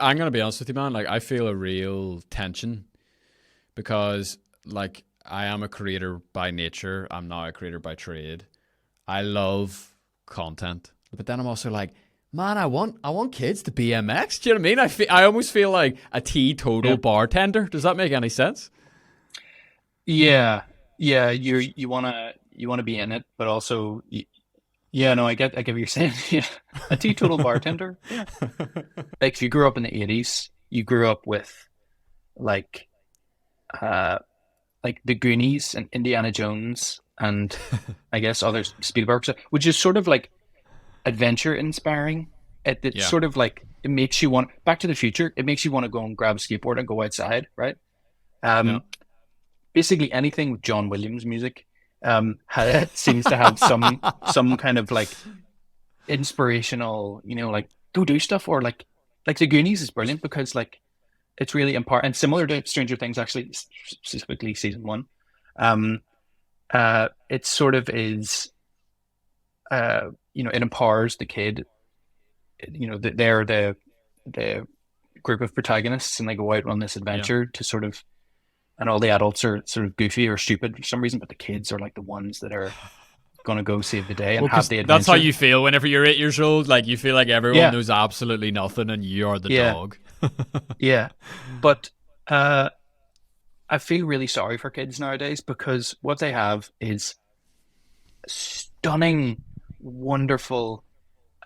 I'm gonna be honest with you, man. Like, I feel a real tension because, like, I am a creator by nature. I'm now a creator by trade. I love content, but then I'm also like, man, I want kids to BMX. Do you know what I mean? I almost feel like a teetotal Yeah. bartender. Does that make any sense? Yeah. Yeah. You wanna be in it, but also, yeah, no, I get what you're saying. Yeah. A teetotal bartender. Yeah. Like if you grew up in the 80s, you grew up with like uh like the Goonies and Indiana Jones and I guess other Spielberg stuff, which is sort of like adventure inspiring. It's Yeah, sort of like it makes you want Back to the Future. It makes you want to go and grab a skateboard and go outside, right? yeah. Um, Basically anything with John Williams music seems to have some kind of like inspirational, like go do stuff, or like the Goonies is brilliant because like it's really important and similar to Stranger Things, actually, specifically season one. Um, it sort of is, it empowers the kid. They're the group of protagonists, and they go out on this Yeah. adventure to sort of, and all the adults are sort of goofy or stupid for some reason, but the kids are like the ones that are going to go save the day and Well, have because the that's how adventure. you feel whenever you're 8 years old. Like, you feel like everyone Yeah, knows absolutely nothing, and you are the yeah, dog. yeah. But uh, I feel really sorry for kids nowadays because what they have is stunning, wonderful,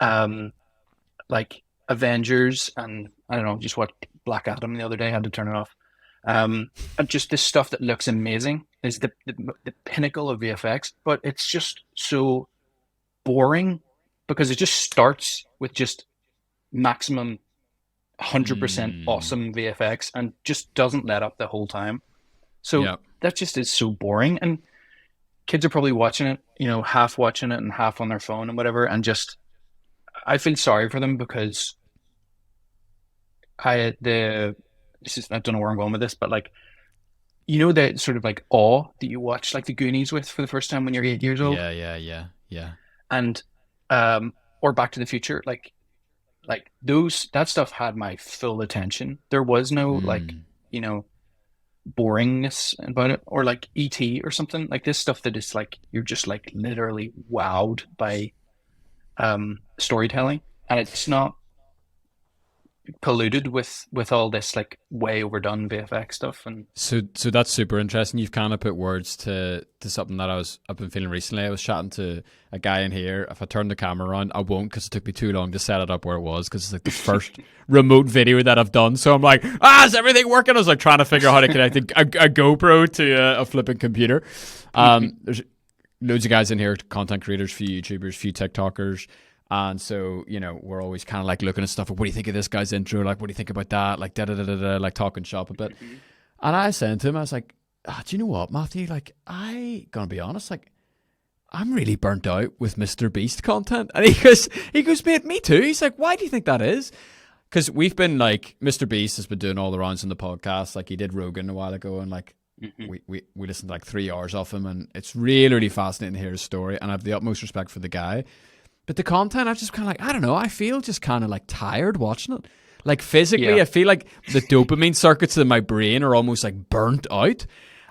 um, like Avengers, and I don't know, just watched Black Adam the other day, had to turn it off. And just this stuff that looks amazing is the pinnacle of VFX, but it's just so boring because it just starts with just maximum 100% Mm, awesome VFX and just doesn't let up the whole time. So yeah. that just is so boring. And kids are probably watching it, half watching it and half on their phone and whatever. And just, I feel sorry for them because I, the, this is, I don't know where I'm going with this, but like, that sort of like awe that you watch like the Goonies with for the first time when you're 8 years old, Yeah, yeah, yeah, yeah. and or Back to the Future, like those that stuff had my full attention. There was no like, Mm. you know boringness about it, or like ET or something like this stuff that is like you're just like literally wowed by storytelling, and it's not polluted with all this like way overdone VFX stuff. And So that's super interesting. You've kind of put words to something that I've been feeling recently. I was chatting to a guy in here. If I turn the camera around, I won't because it took me too long to set it up where it was because it's like the first remote video that I've done. So I'm like, is everything working? I was like trying to figure out how to connect a GoPro to a flipping computer. There's loads of guys in here, content creators, few YouTubers, few TikTokers. And so, we're always kind of like looking at stuff. Like, what do you think of this guy's intro? Like, what do you think about that? Like, da da da da da, like talking shop a bit. And I said to him, I was like, do you know what, Matthew? Like, gonna be honest, like, I'm really burnt out with Mr. Beast content. And he goes, mate, me too. He's like, why do you think that is? Because we've been like, Mr. Beast has been doing all the rounds in the podcast. Like, he did Rogan a while ago, and like, Mhm. we listened to like 3 hours off him, and it's really, really fascinating to hear his story. And I have the utmost respect for the guy. But the content, I've just kind of like, I don't know, I feel just kind of like tired watching it. Like physically, Yeah, I feel like the dopamine circuits in my brain are almost like burnt out.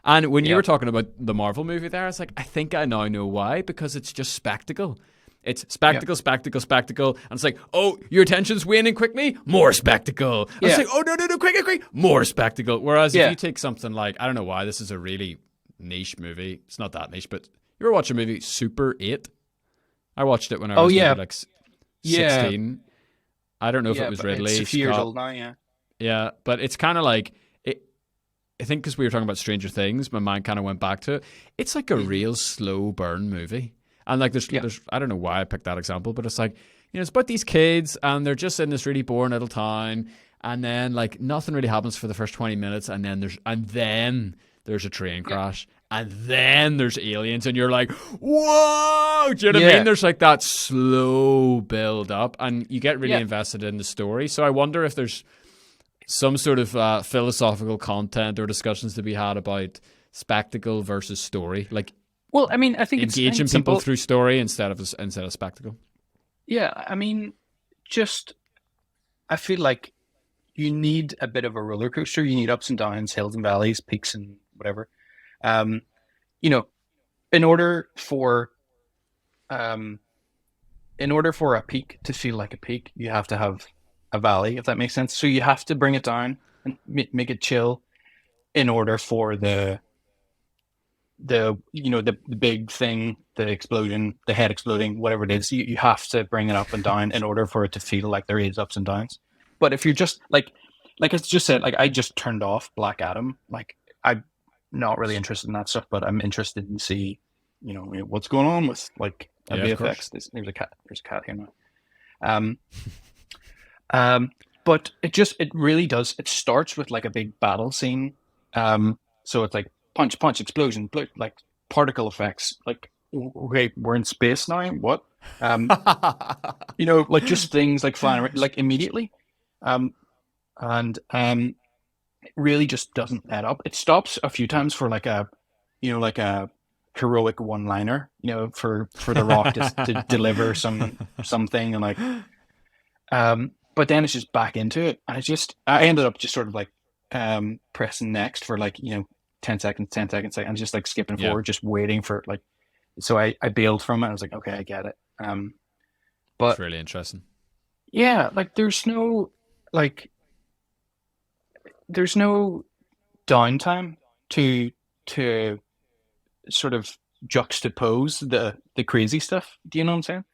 And when you yeah, were talking about the Marvel movie there, it's like, I think I now know why, because it's just spectacle. It's yeah, spectacle, spectacle, spectacle. And it's like, oh, your attention's waning quickly? More spectacle. And it's yeah, like, oh, no, no, no, quick, quick, quick. More spectacle. Whereas if you yeah. take something like, I don't know why this is a really niche movie. It's not that niche, but you ever watch a movie, Super 8? I watched it when I Oh was maybe yeah, like yeah, 16. I don't know if it yeah. was But it's a Ridley few years Scott. old now. Yeah, Yeah, but it's kind of like it. I think because we were talking about Stranger Things, my mind kind of went back to it. It's like a hmm, real slow burn movie, and like yeah, there's I don't know why I picked that example, but it's like it's about these kids and they're just in this really boring little town, and then like nothing really happens for the first 20 minutes, and then there's a train yeah, crash. And then there's aliens, and you're like, whoa! Do you know what I mean? yeah, There's like that slow build up, and you get really yeah. invested in the story. So I wonder if there's some sort of philosophical content or discussions to be had about spectacle versus story, like Well, I mean, I think engaging it's people simple. through story instead of spectacle. Yeah, I mean, just I feel like you need a bit of a roller coaster. You need ups and downs, hills and valleys, peaks and whatever. Um, you know, in order for um, in order for a peak to feel like a peak, you have to have a valley, if that makes sense. So you have to bring it down and make it chill in order for the big thing, the explosion, the head exploding, whatever it is. You have to bring it up and down in order for it to feel like there is ups and downs. But if you're just like I just said, like I just turned off Black Adam. Like I'm not really interested in that stuff, but I'm interested in see, what's going on with like Yeah, of course. VFX. There's a cat. There's a cat here now. Um, um, but it really does. It starts with like a big battle scene. So it's like punch, punch, explosion, like particle effects. Like, okay, we're in space now. What? Um, like just things like flying around, like immediately. Um, and it really just doesn't add up. It stops a few times for like a heroic one-liner, for the Rock to deliver something and like but then it's just back into it, and I ended up just sort of like pressing next for like 10 seconds, 10 seconds, and just like skipping Yeah, forward, just waiting for like. So I bailed from it. I was like, okay, I get it. it's But really interesting. yeah, like like there's no downtime to to sort of juxtapose the crazy stuff. Do you know what I'm saying?